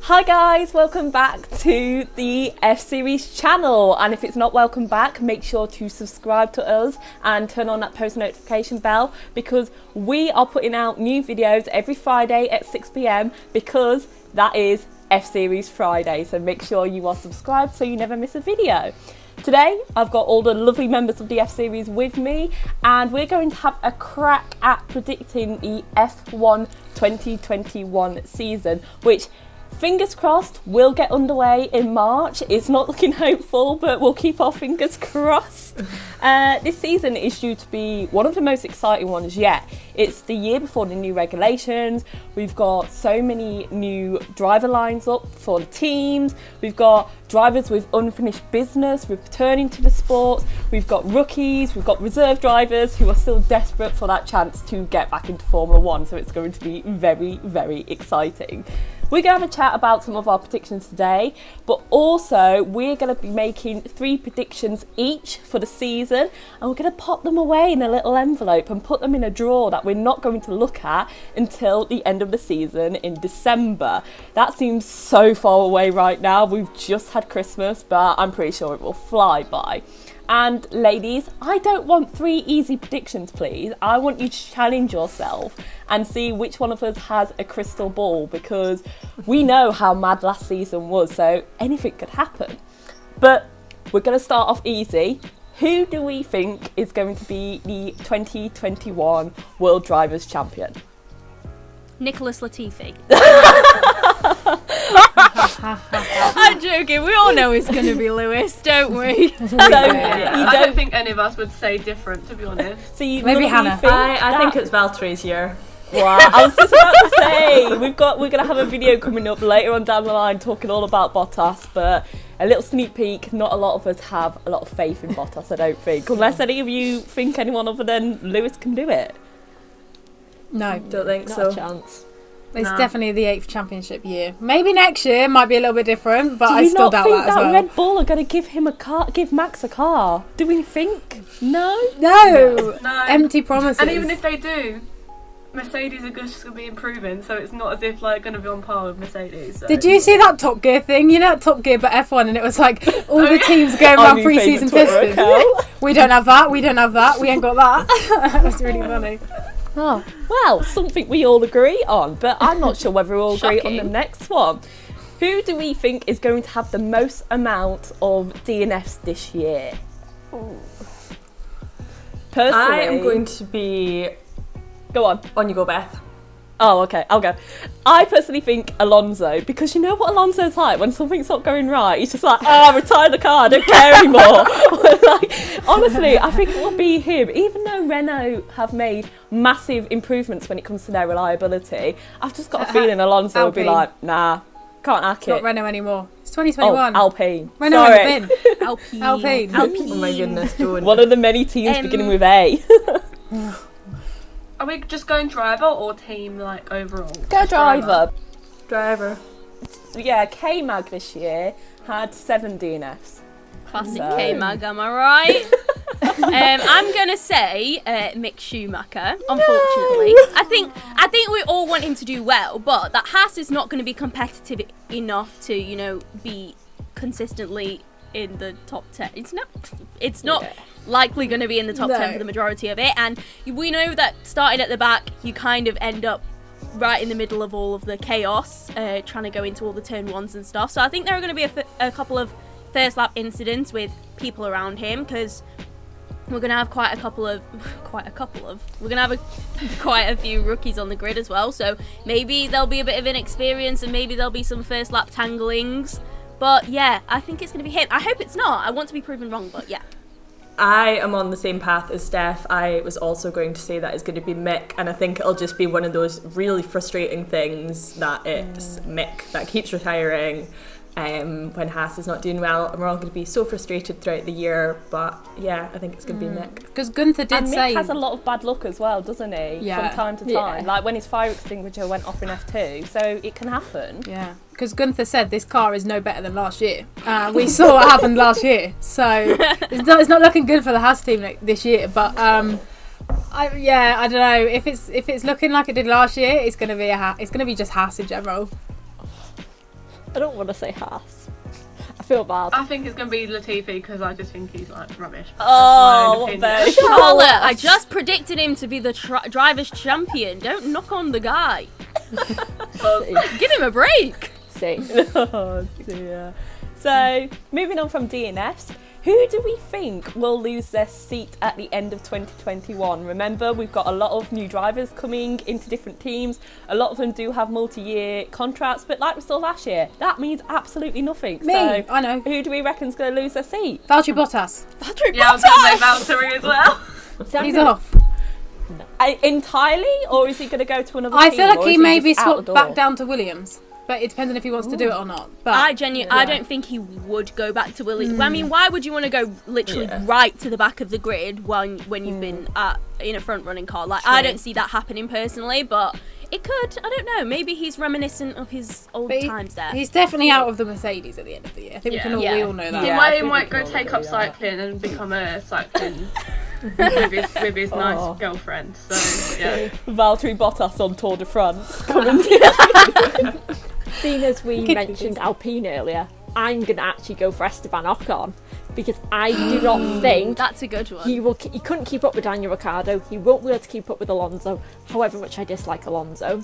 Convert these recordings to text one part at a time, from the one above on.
Hi guys, welcome back to the F-Series channel, and if it's not welcome back, make sure to subscribe to us and turn on that post notification bell, because we are putting out new videos every Friday at 6 p.m. because that is F-Series Friday, so make sure you are subscribed so you never miss a video. Today I've got all the lovely members of the F-Series with me, and we're going to have a crack at predicting the F1 2021 season, which fingers crossed will get underway in March. It's not looking hopeful, but we'll keep our fingers crossed. This season is due to be one of the most exciting ones yet. It's the year before the new regulations. We've got so many new driver lines up for the teams. We've got drivers with unfinished business returning to the sport. We've got rookies, we've got reserve drivers who are still desperate for that chance to get back into Formula One. So it's going to be very, very exciting. We're going to have a chat about some of our predictions today, but also we're going to be making 3 predictions each for the season, and we're going to pop them away in a little envelope and put them in a drawer that we're not going to look at until the end of the season in December. That seems so far away right now. We've just had Christmas, but I'm pretty sure it will fly by. And ladies, I don't want 3 easy predictions, please. I want you to challenge yourself and see which one of us has a crystal ball, because we know how mad last season was, so anything could happen. But we're going to start off easy. Who do we think is going to be the 2021 World Drivers' Champion? Nicholas Latifi. I'm joking. We all know it's going to be Lewis, don't we? I don't think any of us would say different, to be honest. So Maybe Hannah. I think it's Valtteri's year. Wow, I was just about to say, we're going to have a video coming up later on down the line talking all about Bottas, but a little sneak peek, not a lot of us have a lot of faith in Bottas, I don't think. Unless any of you think anyone other than Lewis can do it. No, Don't think Not so. a chance. it's definitely the 8th championship year. Maybe next year might be a little bit different, but Do I you still not doubt think that as that well. Red Bull are going to give him a car, give Max a car? Do we think? No? No, No. empty promises. And even if they do, Mercedes are just going to be improving, so it's not as if like going to be on par with Mercedes. So. Did you see that Top Gear thing? You know that Top Gear but F1, and it was like all the teams going Our around new pre-season favourite Twitter testing. account. We don't have that, we don't have that, we ain't got that. That was really funny. Oh, well, something we all agree on, but I'm not sure whether we'll agree on the Shocking. next one. Who do we think is going to have the most amount of DNFs this year? Personally, I am going to be... go on. On you go, Beth. Oh, okay, I'll go. I personally think Alonso, because you know what Alonso's like when something's not going right. He's just like, retire the car, I don't care anymore. Like, honestly, I think it will be him. Even though Renault have made massive improvements when it comes to their reliability, I've just got a feeling Alonso will be Alpine. like, nah, can't hack It's not it. Renault anymore. It's Oh, 2021. Alpine. Renault Sorry. in the bin. Alpine. Alpine. Oh my goodness, Joan. One of the many teams beginning with A. Are we just going driver or team, like overall? Go driver. Driver. Yeah, K-Mag this year had 7 DNFs. Classic No. K-Mag, am I right? I'm going to say Mick Schumacher, unfortunately. I think we all want him to do well, but that Haas is not going to be competitive enough to, you know, be consistently in the top 10. It's not likely going to be in the top 10 for the majority of it, and we know that starting at the back, you kind of end up right in the middle of all of the chaos, trying to go into all the turn ones and stuff. So I think there are going to be a couple of first lap incidents with people around him, because we're going to have quite a few rookies on the grid as well, so maybe there'll be a bit of inexperience and maybe there'll be some first lap tanglings. But yeah, I think it's going to be him. I hope it's not. I want to be proven wrong, but yeah. I am on the same path as Steph. I was also going to say that it's going to be Mick, and I think it'll just be one of those really frustrating things that it's Mick that keeps retiring when Haas is not doing well, and we're all going to be so frustrated throughout the year. But yeah, I think it's going to be Mick. Because Gunther did And Mick say... has a lot of bad luck as well, doesn't he? Yeah. From time to time. Like when his fire extinguisher went off in F2, so it can happen. Yeah, because Gunther said this car is no better than last year. We saw what happened last year, so it's not looking good for the Haas team this year. But I don't know if it's looking like it did last year. It's gonna be just Haas in general. I don't want to say Haas. I feel bad. I think it's going to be Latifi because I just think he's like rubbish. That's Oh, my own there opinion. you go. Charlotte, I just predicted him to be the drivers' champion. Don't knock on the guy. Give him a break. See. Oh dear. So, moving on from DNS, who do we think will lose their seat at the end of 2021? Remember, we've got a lot of new drivers coming into different teams. A lot of them do have multi-year contracts, but like we saw last year, that means absolutely nothing. Me, So, I know. who do we reckon's going to lose their seat? Valtteri Bottas. Yeah, I was going to say Valtteri as well. He's off. Entirely, or is he going to go to another I team? feel like or he is may just be out swapped the back door? down to Williams. But it depends on if he wants to do it or not. But I don't think he would go back to Williams. I mean, why would you want to go literally Yeah. right to the back of the grid when you've been in a front running car? Like, I don't see that happening personally, but it could. I don't know. Maybe he's reminiscent of his old But times there. he's definitely out of the Mercedes at the end of the year. I think Yeah. we all know that. He Yeah, I might, think we might can go all take agree up on that. cycling and become a cycling with his nice girlfriend. So, yeah. Valtteri Bottas on Tour de France. Seeing as we Could- mentioned Alpine earlier, I'm going to actually go for Esteban Ocon because I do not think That's a good one. he couldn't keep up with Daniel Ricciardo. He won't be able to keep up with Alonso, however much I dislike Alonso.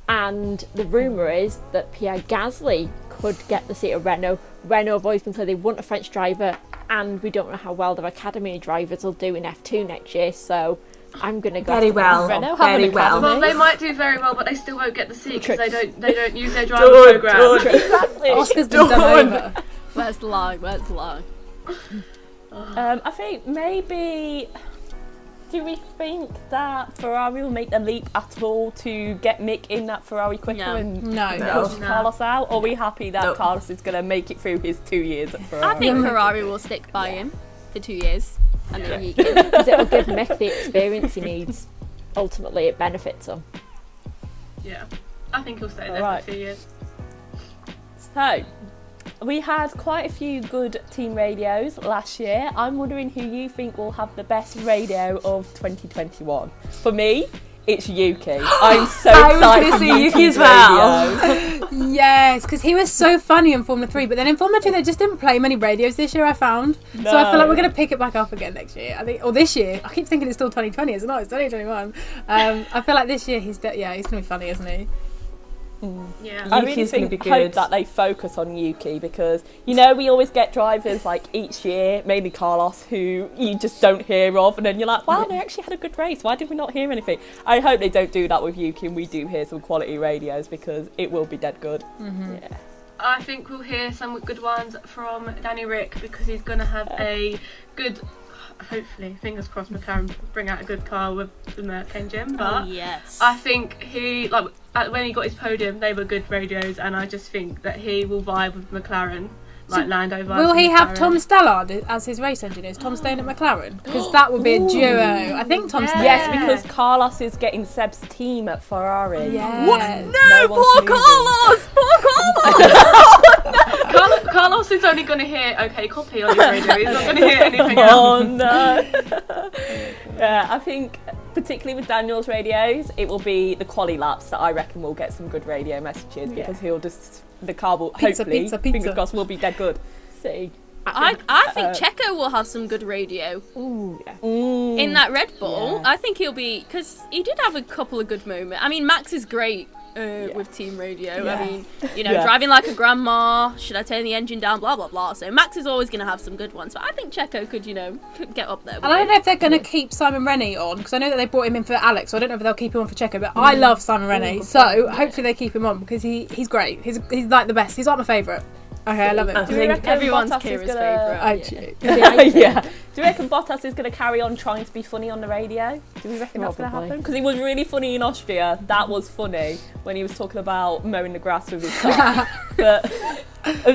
And the rumour is that Pierre Gasly could get the seat of Renault. Renault have always been clear they want a French driver, and we don't know how well their academy drivers will do in F2 next year. So I'm going to go Very Esteban well. Renault have Very an well. Well, they might do very well, but they still won't get the seat because they don't use their driver Don't, program. don't. Exactly. Oscar's been done over. Where's the lie? Where's the lie? I think maybe. Do we think that Ferrari will make the leap at all to get Mick in that Ferrari quicker No. and No. push Carlos out? Or are we happy that No. Carlos is going to make it through his 2 years at Ferrari? I think Ferrari will stick by him for 2 years. And then he can. because it will give Mick the experience he needs. Ultimately, it benefits him. Yeah, I think he'll stay there Alright. for 2 years. So, we had quite a few good team radios last year. I'm wondering who you think will have the best radio of 2021. For me, it's Yuki. I'm so I was excited gonna for say Yuki Yuki's as well. radio. Yes, because he was so funny in Formula 3, but then in Formula 2 they just didn't play many radios this year, I found. So I feel like we're going to pick it back up again next year. I think, or this year. I keep thinking it's still 2020, it's not, it's 2021. I feel like this year he's going to be funny, isn't he? Yeah. I really Yuki's gonna think, be hope good. that they focus on Yuki because, you know, we always get drivers like each year, mainly Carlos, who you just don't hear of, and then you're like, wow, they actually had a good race. Why did we not hear anything? I hope they don't do that with Yuki and we do hear some quality radios because it will be dead good. Yeah. I think we'll hear some good ones from Danny Rick because he's going to have a good, hopefully, fingers crossed, McLaren bring out a good car with the Merc engine. But yes. I think he, like, when he got his podium, they were good radios, and I just think that he will vibe with McLaren, like Lando vibes Will with he have McLaren. Tom Stallard as his race engineer? Is Tom staying at McLaren? Because that would be a duo. I think Tom's staying. Yes, because Carlos is getting Seb's team at Ferrari. Yeah. No, Poor Carlos! Poor Carlos! Carlos is only going to hear OK Copy on his radio. He's not going to hear anything else. Oh no! Yeah, I think particularly with Daniel's radios, it will be the quali laps that I reckon will get some good radio messages because he'll just the car will Pizza, hopefully pizza, pizza. fingers crossed will be dead good. See, I think Checo will have some good radio in that Red Bull. Yeah. I think he'll be, because he did have a couple of good moments. I mean, Max is great with team radio. Yeah. I mean, you know, Yeah. driving like a grandma, should I turn the engine down, blah, blah, blah. So Max is always going to have some good ones. But I think Checo could, you know, could get up there with And I don't him. know if they're going to keep Simon Rennie on, because I know that they brought him in for Alex, so I don't know if they'll keep him on for Checo, but I love Simon Rennie, so hopefully they keep him on, because he's great. He's like the best. He's like my favourite. Okay, I love him. I Do we think reckon everyone's Bottas is Kira's gonna- favourite. Yeah. Do you reckon Bottas is going to carry on trying to be funny on the radio? Do we reckon that's going to Probably. happen? Because he was really funny in Austria. That was funny when he was talking about mowing the grass with his car. But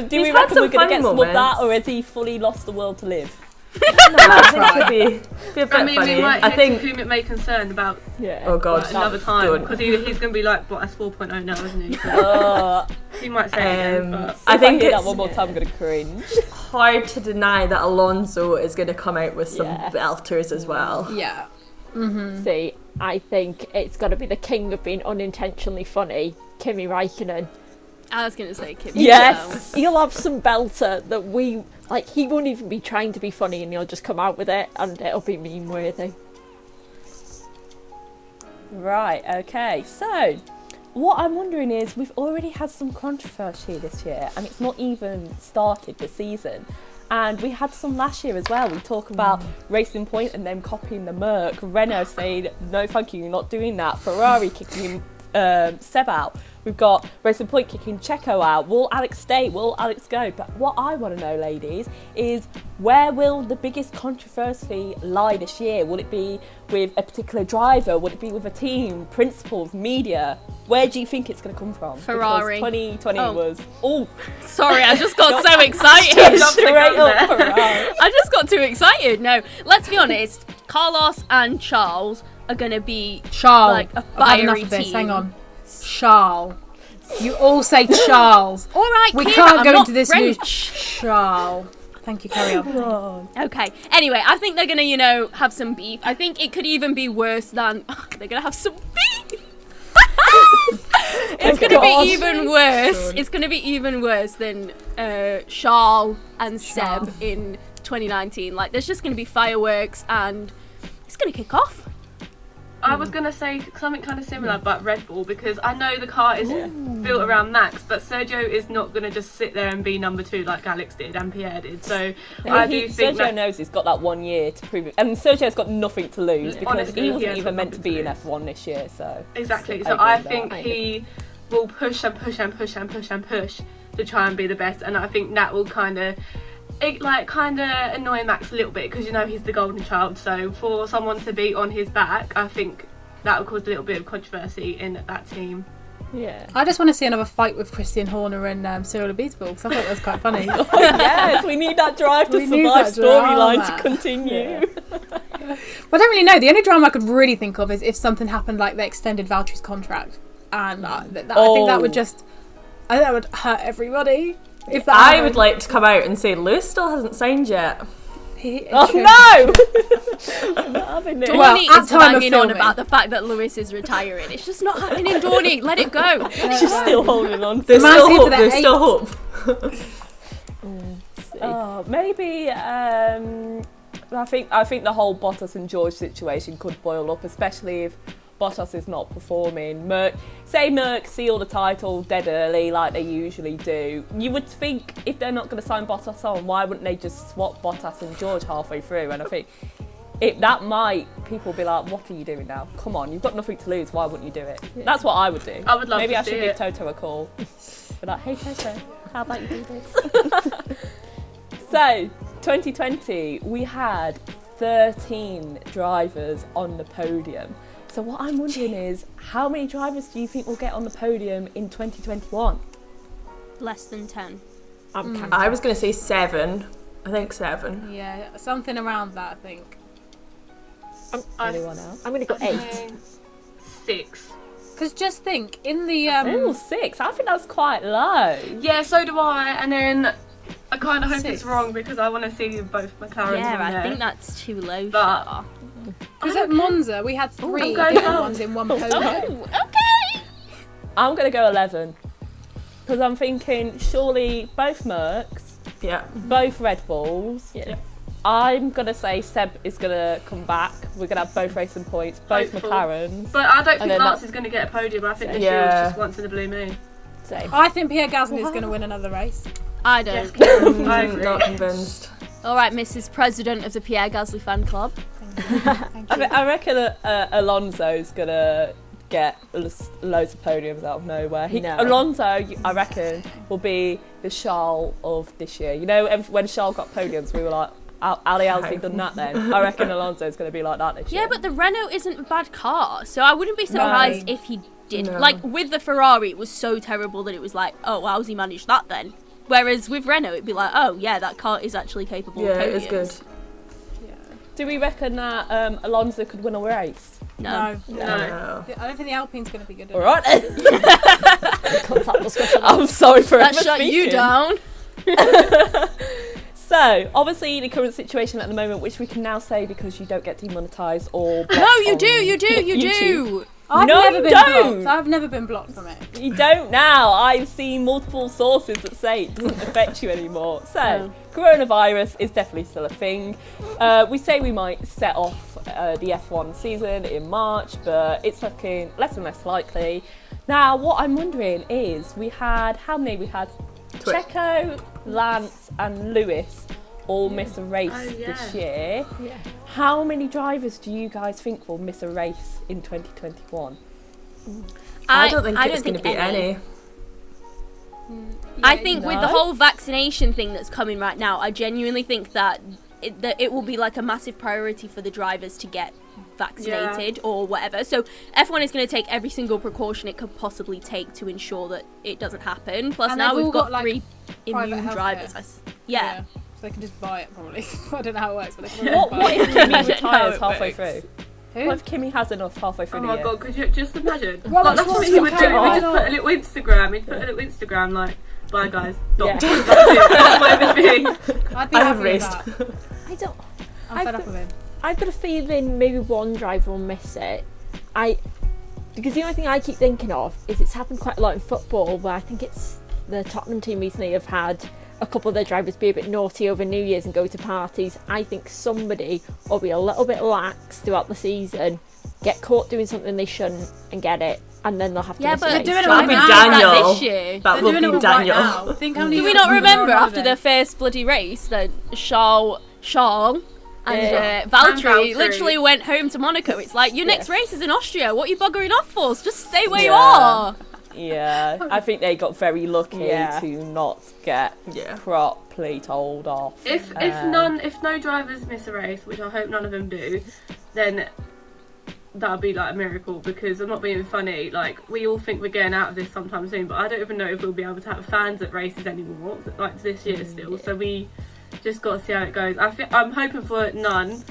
do we had reckon some we're going to funny get some of that, moments. or has he fully lost the will to live? I think it'd be a bit I mean, funny. we might I hear think. whom it may concern about Yeah. Oh god, another time don't. because he's going to be like, what, that's 4.0 now, isn't he? So Uh, he might say it again, but I think hear it's that one more time, I'm going to cringe. hard to deny that Alonso is going to come out with some Yeah. belters as well. Yeah. see, I think it's got to be the king of being unintentionally funny, Kimi Raikkonen. I was gonna say Kimi. Yes. He'll have some belter that we like. He won't even be trying to be funny, and he'll just come out with it, and it'll be meme worthy. Right, okay. So, what I'm wondering is, we've already had some controversy this year, and it's not even started the season. And we had some last year as well. We talk about Racing Point and them copying the Merc. Renault saying, no thank you, you're not doing that. Ferrari kicking Seb out. We've got Racing Point kicking Checo out. Will Alex stay? Will Alex go? But what I want to know, ladies, is where will the biggest controversy lie this year? Will it be with a particular driver? Will it be with a team, principals, media? Where do you think it's going to come from? Ferrari. Because 2020 Oh. was... Oh, Sorry, I just got so excited. straight up Ferrari. I just got too excited. No, let's be honest. Carlos and Charles are gonna be Charles. like a I've had enough fiery of this. team. Hang on. Charles. You all say Charles. All right, We Kira, can't I'm go not into this new French. Charles. Thank you, carry on. Oh, Okay. Anyway, I think they're gonna, have some beef. I think it could even be worse than they're gonna have some beef. It's gonna God. be even worse. It's gonna be even worse than Charles and Charles. Seb in 2019. Like, there's just gonna be fireworks and it's gonna kick off. I was going to say something kind of similar, but Red Bull, because I know the car is built around Max, but Sergio is not going to just sit there and be number 2 like Alex did and Pierre did. So I do think Sergio that knows he's got that 1 year to prove it. And Sergio's got nothing to lose because Honestly, he he wasn't has even got meant to nothing be to in lose. F1 this year, so... exactly. I So agree I with think that. he will push and push and push and push and push to try and be the best, and I think that will kind of annoy Max a little bit because he's the golden child. So for someone to be on his back, I think that will cause a little bit of controversy in that team. Yeah. I just want to see another fight with Christian Horner and Cyril Abiteboul because I thought that was quite funny. Yes, we need that drive to We need survive that storyline drama. to continue. Well, I don't really know. The only drama I could really think of is if something happened like they extended Valtteri's contract, and I think that would just, I think that would hurt everybody. If that I happened. would like to come out and say Lewis still hasn't signed yet. Oh no! I'm not having it. Dorney Well, at is time of banging on filming. about the fact that Lewis is retiring. It's just not happening, Dorney. Let it go. She's still holding on. There's Man's still here for hope. that There's still eight. hope. Oh, maybe. I think the whole Bottas and George situation could boil up, especially if Bottas is not performing. Merc seal the title dead early like they usually do. You would think if they're not going to sign Bottas on, why wouldn't they just swap Bottas and George halfway through? And I think people be like, what are you doing now? Come on, you've got nothing to lose. Why wouldn't you do it? That's what I would do. I would love Maybe to I see should it. give Toto a call. Be like, hey Toto, how about you do this? So, 2020, we had 13 drivers on the podium. So what I'm wondering is, how many drivers do you think will get on the podium in 2021? Less than 10. I'm counting. I was going to say 7. I think 7. Yeah, something around that. I think. Anyone else? I'm going to go 8. 6. Because just think in the Oh, 6. I think that's quite low. Yeah, so do I. And then I kind of hope 6. it's wrong because I want to see both McLarens Yeah, on I there. think that's too low. But- Shah. because at Monza we had 3 I'm going different down. ones in one podium. Okay. I'm going to go 11. Because I'm thinking, surely both Mercs, Yeah. both Red Bulls. Yeah. I'm going to say Seb is going to come back. We're going to have both racing points, both Hopeful. McLarens. But I don't And think then Lance is going to get a podium. I think this year Yeah. was just once in a blue moon. Same. I think Pierre Gasly is going to win another race. I don't. Yes, Karen, I agree. Not convinced. All right, Mrs. President of the Pierre Gasly fan club. Thank you. I reckon Alonso's going to get loads of podiums out of nowhere. No. Alonso, I reckon, will be the Charles of this year. You know, when Charles got podiums, we were like, Ali Alsey done that then. I reckon Alonso's going to be like that this year. Yeah, but the Renault isn't a bad car, so I wouldn't be surprised if he did. No. Like, with the Ferrari, it was so terrible that it was like, oh, how's he managed that then? Whereas with Renault, it'd be like, oh, yeah, that car is actually capable Yeah, of podiums. it is good. Do we reckon that Alonso could win a race? No. No. No. I don't think the Alpine's going to be good. All right. Cut that discussion out. I'm sorry for That ever shut you speaking. down. So, obviously, the current situation at the moment, which we can now say because you don't get demonetised or No, you do, you do, you YouTube. do. I've No, never you been don't. blocked. I've never been blocked from it. You don't now. I've seen multiple sources that say it doesn't affect you anymore. So, coronavirus is definitely still a thing. We say we might set off the F1 season in March, but it's looking less and less likely. Now, what I'm wondering is, we had Checo, Lance and Lewis all miss a race this year. Yeah. How many drivers do you guys think will miss a race in 2021? I don't think it's going to be any. I think with the No? whole vaccination thing that's coming right now, I genuinely think that it will be like a massive priority for the drivers to get vaccinated or whatever. So F1 is going to take every single precaution it could possibly take to ensure that it doesn't happen. Plus And now they've we've all got got, 3 private immune healthcare. drivers. Yeah. So they can just buy it probably. I don't know how it works, but they can What buy if it. Kimmy retires halfway works. through? Who? What if Kimmy has enough halfway through Oh the my year? god, could you just imagine? Well, Like, that's that's what what's he would do. He going would just on. put a little Instagram. He'd put a little Instagram like, bye guys. Yeah. That's it. That's what it would be. I'd be I happy have with raced. that. I don't. I'm fed up with him. I've got a feeling maybe one driver will miss it. Because the only thing I keep thinking of is it's happened quite a lot in football, where I think it's the Tottenham team recently have had a couple of their drivers be a bit naughty over New Year's and go to parties. I think somebody will be a little bit lax throughout the season, get caught doing something they shouldn't and get it, and then they'll have to Yeah, miss but a they're race. doing it That'll be right now. That Daniel. this year. That They're will doing it be all Daniel. right now. Think how many Do we not people remember are on after holiday? their first bloody race that Charles and And Valtteri Valtteri. literally went home to Monaco? It's like, your next race is in Austria. What are you buggering off for? Just stay where you Yeah. are. Yeah, I think they got very lucky Yeah. to not get Yeah. properly told off. If no drivers miss a race, which I hope none of them do, then that would be like a miracle, because I'm not being funny. Like, we all think we're getting out of this sometime soon, but I don't even know if we'll be able to have fans at races anymore, like this year still. So we just got to see how it goes. I'm hoping for none,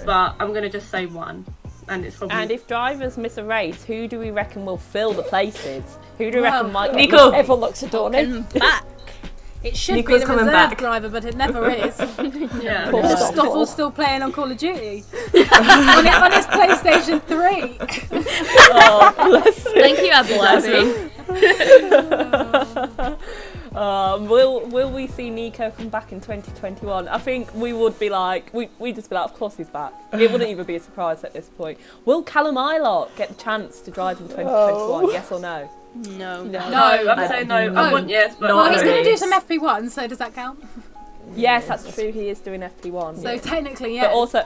but I'm gonna just say one, and it's probably. And if drivers miss a race, who do we reckon will fill the places? Who do we Well, reckon might Nico. Everyone looks at Dorney. And back. It should Nico's be the coming reserve back. driver, but it never is. yeah. Poor Because Stoffel. Stoffel's still playing on Call of Duty on his PlayStation 3. Oh, bless him. Thank you, Abu Dhabi. Will we see Nico come back in 2021? I think we would be like, we'd just be like, of course he's back. It wouldn't even be a surprise at this point. Will Callum Ilott get the chance to drive in 2021? Yes or no? No. No, I'm saying no. I want yes, but Well, No. he's going to do race. some FP1, so does that count? Yes, that's true. He is doing FP1. So technically, yes. But also,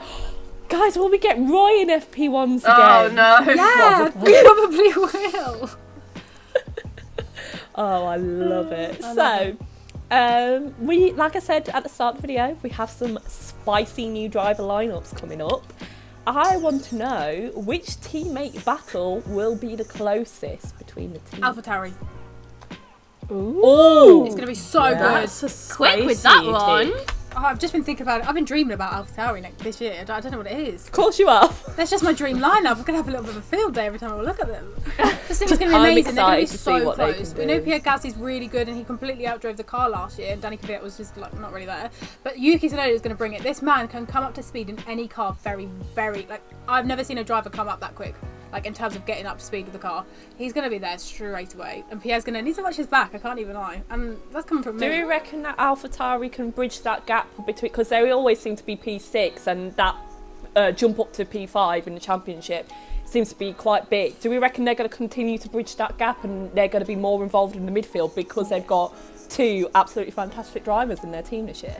guys, will we get Roy in FP1s again? Oh no. yeah, we probably will. Oh, I love it. I love So, we, like I said at the start of the video, we have some spicy new driver lineups coming up. I want to know which teammate battle will be the closest between the teams. AlphaTauri. Ooh, It's going to be so good. That's a Quick with spicy that one. take. Oh, I've just been thinking about it. I've been dreaming about AlphaTauri this year. I don't know what it is. of course you are. That's just my dream lineup. I'm going to have a little bit of a field day every time I look at them. This thing's going to be I'm amazing. They're going to be excited to see so what they close. can We know do. Pierre Gasly's really good and he completely outdrove the car last year. And Danny Kvyat was just like not really there. But Yuki Tsunoda is going to bring it. This man can come up to speed in any car very, very, like, I've never seen a driver come up that quick. Like, in terms of getting up to speed with the car. He's going to be there straight away. And Pierre's going to need to watch his back. I can't even lie. And that's coming from Do me. you reckon that AlphaTauri can bridge that gap between, because they always seem to be P6 and that jump up to P5 in the championship seems to be quite big. Do we reckon they're going to continue to bridge that gap and they're going to be more involved in the midfield because they've got two absolutely fantastic drivers in their team this year?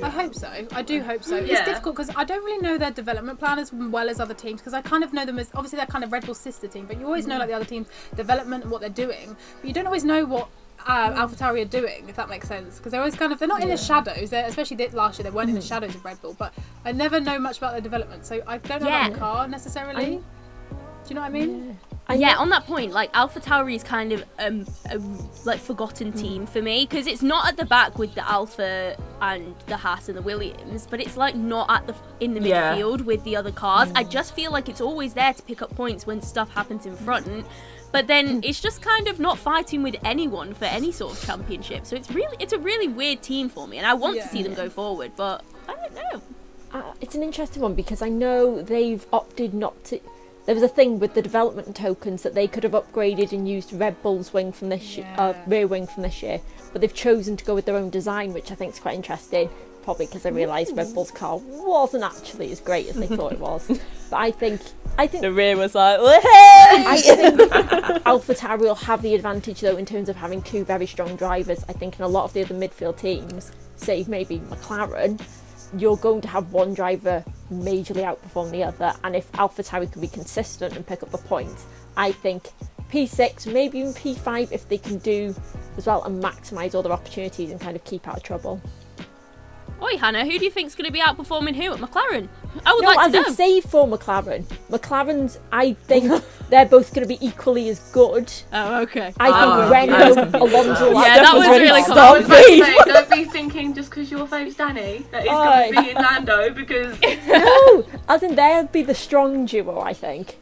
I hope so. I do hope so. It's Yeah. difficult because I don't really know their development plan as well as other teams, because I kind of know them as, obviously they're kind of Red Bull's sister team, but you always know like the other team's development and what they're doing, but you don't always know what AlphaTauri are doing, if that makes sense, because they're always kind of, they're not in the shadows. They're, especially last year, they weren't in the shadows of Red Bull, but I never know much about their development, so I don't know about the car necessarily. Do you know what I mean? Yeah, on that point, like AlphaTauri is kind of a like forgotten team for me, because it's not at the back with the Alpha and the Haas and the Williams, but it's like not at the in the Yeah. midfield with the other cars. I just feel like it's always there to pick up points when stuff happens in front, but then it's just kind of not fighting with anyone for any sort of championship. So it's a really weird team for me, and I want to see them go forward, but I don't know. It's an interesting one because I know they've opted not to. there was a thing with the development tokens that they could have upgraded and used Red Bull's wing from this rear wing from this year, but they've chosen to go with their own design, which I think is quite interesting. Probably because they realised Red Bull's car wasn't actually as great as they thought it was. But I think The rear was like, I think AlphaTauri will have the advantage though in terms of having two very strong drivers. I think in a lot of the other midfield teams, save maybe McLaren, you're going to have one driver majorly outperform the other, and if AlphaTauri can be consistent and pick up the points, I think P6, maybe even P5 if they can do as well and maximise all their opportunities and kind of keep out of trouble. Oi, Hannah, who do you think's going to be outperforming who at McLaren? I would No, like as to in know. save for McLaren. McLaren's, I think they're both going to be equally as good. Oh, okay. I think Renault, Alonso, Yeah, that was really cool. I was about to say, don't be thinking just because your fave's Danny that he's going to be in Lando because. No, as in they'll be the strong duo, I think.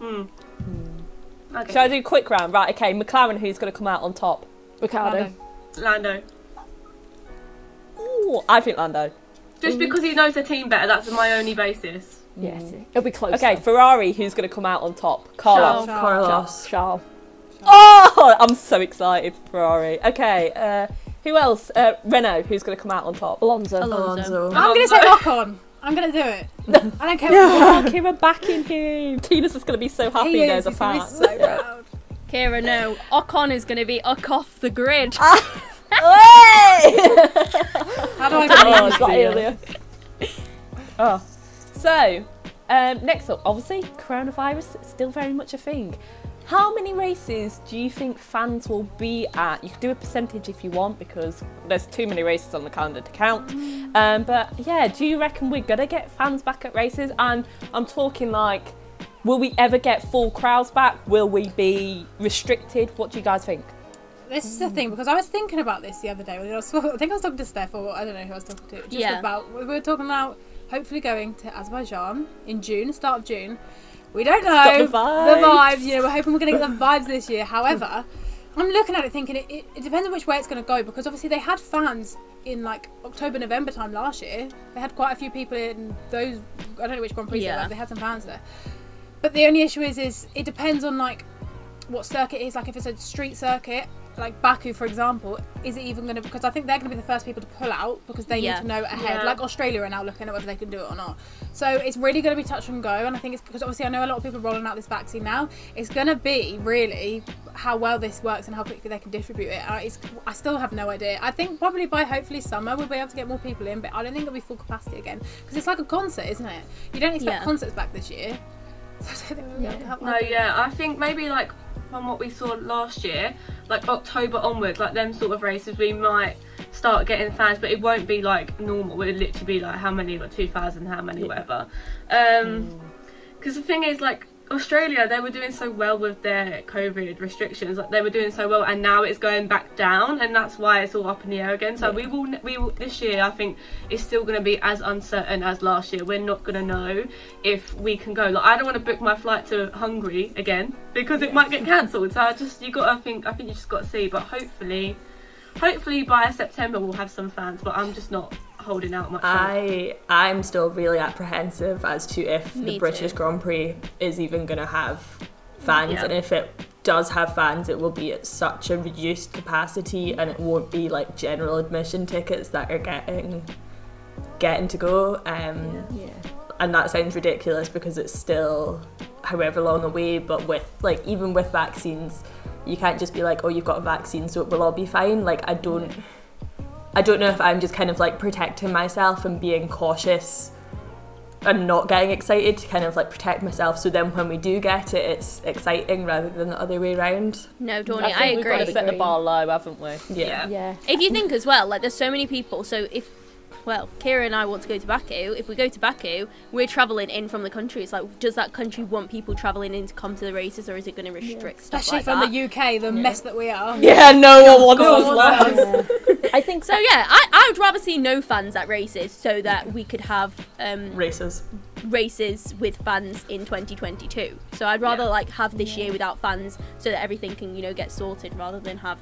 Okay. shall I do a quick round? Right, okay, McLaren, who's going to come out on top? Ricardo. Lando. Ooh, I think Lando. Just because he knows the team better, that's my only basis. Yes, it'll be close. Okay, though. Ferrari, who's going to come out on top? Carlos. Carlos. Charles. Oh, I'm so excited for Ferrari. Okay, who else? Renault, who's going to come out on top? Alonso. Alonso. I'm going to say Ocon. I'm going to do it. I don't care Oh, what Kira backing him. Tina's just going to be so happy he there's is. a He's going fan. to be so proud. Kira, no. Ocon is going to be off the grid. How do I Oh, get dear. earlier. Oh. So, next up, obviously, coronavirus is still very much a thing. How many races do you think fans will be at? You can do a percentage if you want because there's too many races on the calendar to count. But yeah, do you reckon we're going to get fans back at races? And I'm talking like, will we ever get full crowds back? Will we be restricted? What do you guys think? This is the thing, because I was thinking about this the other day. I think I was talking to Steph, or I don't know who I was talking to. Just about, we were talking about hopefully going to Azerbaijan in June, start of June. We don't know. Got The vibes, you know, we're hoping we're going to get the vibes this year. However, I'm looking at it thinking it depends on which way it's going to go, because obviously they had fans in like October, November time last year. They had quite a few people in those, I don't know which Grand Prix they were, they had some fans there. But the only issue is it depends on like what circuit it is. Like if it's a street circuit, like Baku for example, is it even going to, because I think they're going to be the first people to pull out because they need to know ahead. Like Australia are now looking at whether they can do it or not. So it's really going to be touch and go, and I think it's because obviously I know a lot of people are rolling out this vaccine now. It's going to be really how well this works and how quickly they can distribute it. I still have no idea. I think probably by hopefully summer we'll be able to get more people in, but I don't think it'll be full capacity again because it's like a concert, isn't it? You don't expect concerts back this year. So I don't think we'll have No, I think maybe like from what we saw last year, like October onwards, like them sort of races, we might start getting fans, but it won't be like normal. It'll literally be like how many, like 2,000, how many, whatever. Because the thing is, like Australia, they were doing so well with their COVID restrictions, like they were doing so well, and now it's going back down, and that's why it's all up in the air again. So we will this year, I think it's still going to be as uncertain as last year. We're not going to know if we can go. Like I don't want to book my flight to Hungary again because it might get cancelled. So I think you just got to see. But hopefully by September we'll have some fans. But I'm just not holding out much. I'm still really apprehensive as to if the British too. Grand Prix is even going to have fans, and if it does have fans, it will be at such a reduced capacity, and it won't be like general admission tickets that are getting to go. And that sounds ridiculous because it's still however long away, but with like even with vaccines, you can't just be like, oh, you've got a vaccine, so it will all be fine. Like I don't know if I'm just kind of like protecting myself and being cautious and not getting excited to kind of like protect myself, so then when we do get it, it's exciting rather than the other way around. No, Dorney, I think we've got to agree. set the bar low, haven't we? Yeah. If you think as well, like there's so many people, so if Kira and I want to go to Baku. If we go to Baku, we're travelling in from the country. It's like, does that country want people travelling in to come to the races, or is it going to restrict stuff Especially like from that? the UK, the mess that we are. Yeah, no one wants No us one left. wants I think So yeah, I would rather see no fans at races so that we could have Races. races with fans in 2022. So I'd rather like have this year without fans so that everything can, get sorted, rather than have,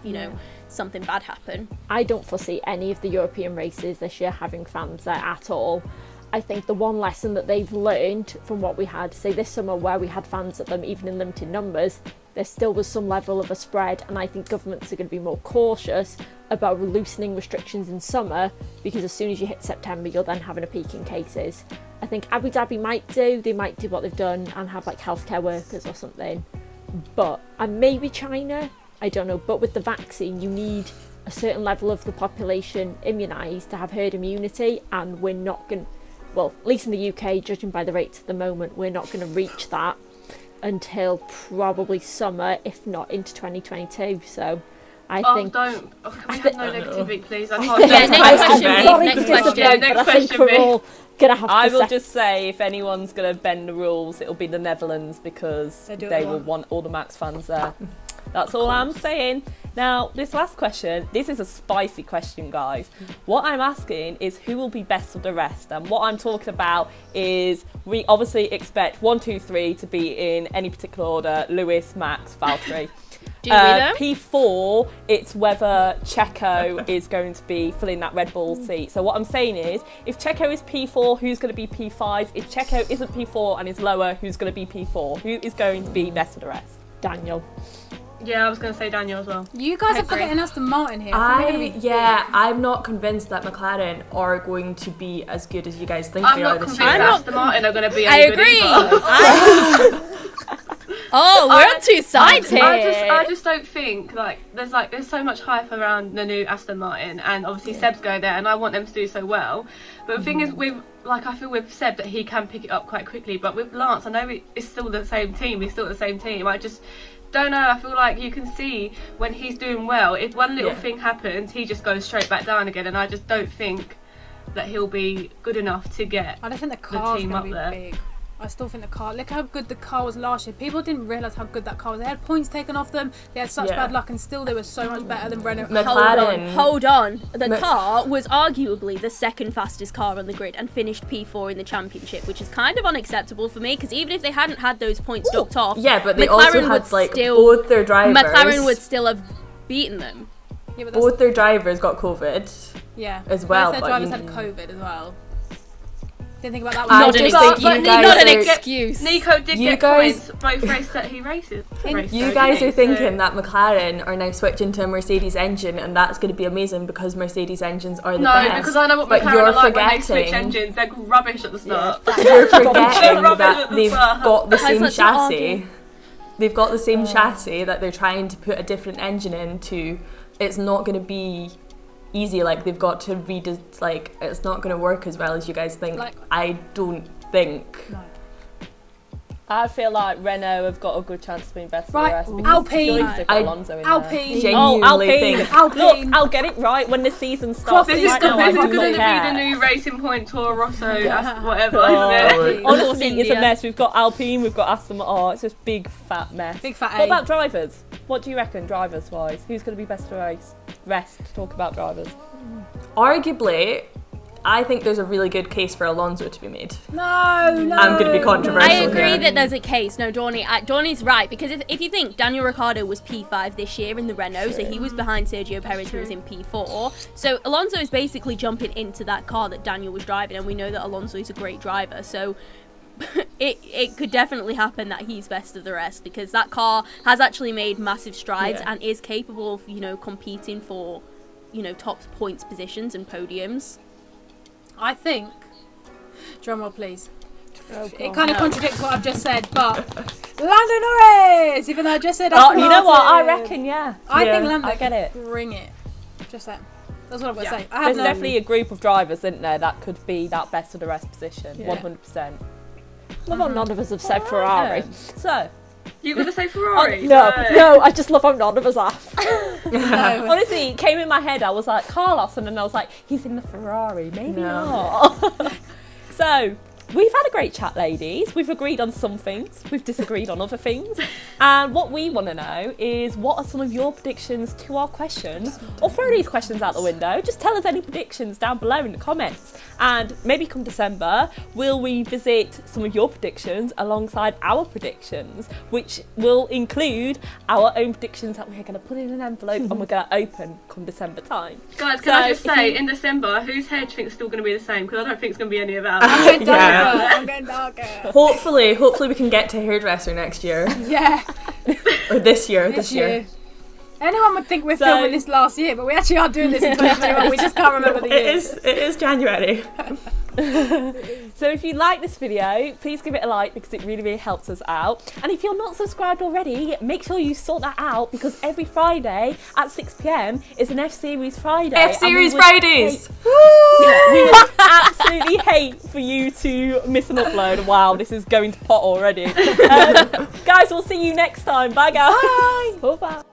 something bad happen. I don't foresee any of the European races this year having fans there at all. I think the one lesson that they've learned from what we had, say this summer where we had fans at them even in limited numbers, there still was some level of a spread, and I think governments are going to be more cautious about loosening restrictions in summer, because as soon as you hit September you're then having a peak in cases. I think Abu Dhabi might do what they've done and have like healthcare workers or something, and maybe China, I don't know, but with the vaccine you need a certain level of the population immunised to have herd immunity, and we're not going, well, at least in the UK, judging by the rates at the moment, we're not going to reach that until probably summer, if not into 2022. So I think... Can we have no negativity, please? I can't Yeah, next question, Sorry next to question. disappoint, Next but I think question, we're Vic. all going to have to I will set- just say, if anyone's going to bend the rules, it'll be the Netherlands, because They do what they they will want. want all the Max fans there. That's all I'm saying. Now, this last question, this is a spicy question, guys. What I'm asking is who will be best of the rest? And what I'm talking about is we obviously expect 1, 2, 3 to be in any particular order: Lewis, Max, Valtteri. Do we though? P4, it's whether Checo is going to be filling that Red Bull seat. So what I'm saying is, if Checo is P4, who's going to be P5? If Checo isn't P4 and is lower, who's going to be P4? Who is going to be best of the rest? Daniel. Yeah, I was going to say Daniel as well. You guys I are forgetting agree. Aston Martin here. I think they're gonna be I'm not convinced that McLaren are going to be as good as you guys think I'm they are not this convinced year. Aston Martin are going to be I any good agree. either. Oh, we're on two sides here. I just don't think there's so much hype around the new Aston Martin, and obviously Seb's going there, and I want them to do so well. But the thing is, I feel with Seb that he can pick it up quite quickly. But with Lance, I know it's still the same team. He's still the same team. I just don't know. I feel like you can see when he's doing well, if one little thing happens, he just goes straight back down again. And I just don't think that he'll be good enough to get. I don't think the car's team going to up be there. big. I still think the car... Look how good the car was last year. People didn't realise how good that car was. They had points taken off them. They had such bad luck, and still they were so much better than Renault. McLaren. Hold on. The car was arguably the second fastest car on the grid and finished P4 in the championship, which is kind of unacceptable for me, because even if they hadn't had those points docked off, Yeah, but they McLaren also would had like still- both their drivers. McLaren would still have beaten them. Yeah, but that's, Both their drivers got COVID. yeah. as well, Both but their drivers you- had COVID as well. Didn't think about that I one. just Not think an you guys not an are- excuse. Nico did You get guys- points both races that he races. You guys are thinking that McLaren are now switching to a Mercedes engine, and that's going to be amazing because Mercedes engines are the No, best. because I know what but McLaren you're are like when they switch forgetting- engines. They're rubbish at the start. You're forgetting Rubbish that at the they've start. got the Guys, same let's not chassis. argue. They've got the same chassis that they're trying to put a different engine into. It's not going to be easy. Like they've got to it's not going to work as well as you guys think. Like- I don't think. No. I feel like Renault have got a good chance of being best of Right, the rest. because Alpine. they've got Alonso in there. Alpine. Genuinely Alpine. think. Alpine. Look, I'll get it right when the season starts. This is Right now, I going do not to care. be the new Racing Point Toro Rosso, whatever, Oh, isn't it? honestly, it's a India. mess. We've got Alpine, we've got Aston Martin. Oh, it's just big fat mess. Big fat What A. about drivers? What do you reckon, drivers wise? Who's going to be best of race? Rest. Talk about drivers. Arguably, I think there's a really good case for Alonso to be made. No. I'm going to be controversial. I agree here. that there's a case. No, Donny's right, because if you think Daniel Ricciardo was P5 this year in the Renault, so he was behind Sergio Perez, who was in P4. So Alonso is basically jumping into that car that Daniel was driving, and we know that Alonso is a great driver. So it could definitely happen that he's best of the rest, because that car has actually made massive strides and is capable of, competing for, top points positions and podiums. I think. Drumroll, please. It kind of contradicts what I've just said, but Lando Norris. Even though I just said. Oh, Aston you know what? I Martin. reckon, yeah. I Yeah, think Lando. I get it. Bring it. Just that. That's what I'm gonna say. I have There's no. definitely a group of drivers, isn't there, that could be that best of the rest position. Yeah. 100%. Love how none of us have said Ferrari. Yeah. So, You're going to say Ferrari? No, I just love how none of us have. No. honestly, it came in my head. I was like, Carlos, and then I was like, he's in the Ferrari. Maybe No. not. So, we've had a great chat, ladies. We've agreed on some things, we've disagreed on other things. And what we want to know is, what are some of your predictions to our questions? Or throw these questions out the window. Just tell us any predictions down below in the comments. And maybe come December, we'll revisit some of your predictions alongside our predictions, which will include our own predictions that we're going to put in an envelope and we're going to open come December time. Guys, can I just say, in December, whose hair do you think is still going to be the same? Because I don't think it's going to be any of ours. I'm going darker. Yeah. I'm going darker. Hopefully we can get to hairdresser next year. Yeah. Or this year. Anyone would think we're filming this last year, but we actually are doing this in 2021. We just can't remember the year. It is January. So if you like this video, please give it a like because it really helps us out. And if you're not subscribed already, make sure you sort that out, because every Friday at 6 PM is an F-Series Friday. F-Series Fridays! We would absolutely hate for you to miss an upload. Wow, this is going to pot already. Guys, we'll see you next time. Bye, guys. Bye.